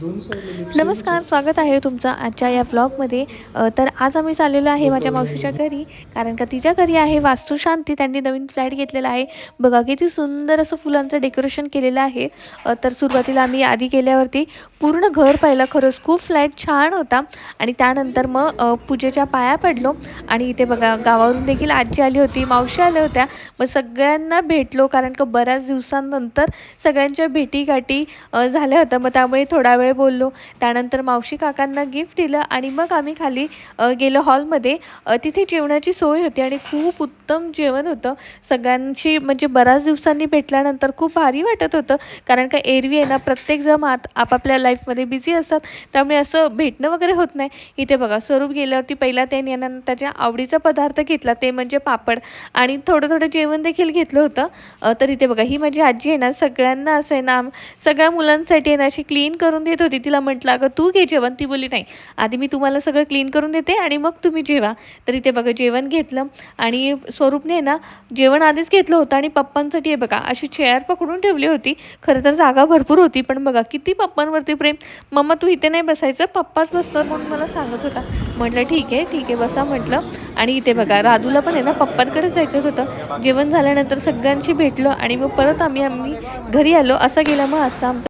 नमस्कार, स्वागत आहे तुमचं आजच्या या व्लॉगमध्ये. तर आज आम्ही चाललेलो आहे माझ्या मावशीच्या घरी, कारण का तिच्या घरी आहे वास्तुशांती. त्यांनी नवीन फ्लॅट घेतलेला आहे. बघा किती सुंदर असं फुलांचं डेकोरेशन केलेलं आहे. तर सुरुवातीला आम्ही आधी गेल्यावरती पूर्ण घर पाहिलं. खरंच खूप फ्लॅट छान होता. आणि त्यानंतर मग पूजेच्या पाया पडलो. आणि इथे बघा गावावरून देखील आजी आली होती, मावशी आल्या होत्या. मग सगळ्यांना भेटलो, कारण का बऱ्याच दिवसांनंतर सगळ्यांच्या भेटीगाठी झाल्या होत्या. मग त्यामुळे थोडा वेळ बोललो. त्यानंतर मावशी काकांना गिफ्ट दिलं आणि मग आम्ही खाली गेलो हॉलमध्ये. तिथे जेवणाची सोय होती आणि खूप उत्तम जेवण होतं. सगळ्यांशी म्हणजे बऱ्याच दिवसांनी भेटल्यानंतर खूप भारी वाटत होतं, कारण का एरवी आहे ना प्रत्येकजण आपापल्या लाईफमध्ये बिझी असतात, त्यामुळे असं भेटणं वगैरे होत नाही. इथे बघा स्वरूप गेल्यावरती पहिला त्याने त्याच्या आवडीचा पदार्थ घेतला, ते म्हणजे पापड, आणि थोडं थोडं जेवण देखील घेतलं होतं. तर इथे बघा ही माझी आजी आहे ना सगळ्यांना असं आहे ना सगळ्या मुलांसाठी आहे ना अशी क्लीन करून देत होती. तिला म्हटलं अगं तू घे जेवण. ती बोलली नाही, आधी मी तुम्हाला सगळं क्लीन करून देते आणि मग तुम्ही जेवा. तर इथे बघा जेवण घेतलं आणि स्वरूपने ना जेवण आधीच घेतलं होतं. आणि पप्पांसाठी आहे बघा अशी चेअर पकडून ठेवली होती. खरं तर जागा भरपूर होती, पण बघा किती पप्पांवरती प्रेम. मम्मा तू इथे नाही बसायचं, पप्पाच बसतात म्हणून मला सांगत होता. म्हटलं ठीक आहे बसा म्हटलं. आणि इथे बघा राधूला पण आहे ना पप्पांकडे जायचं होतं. जेवण झाल्यानंतर सगळ्यांशी भेटलो आणि मग परत आम्ही घरी आलो. असा गेला मग आजचा आमचा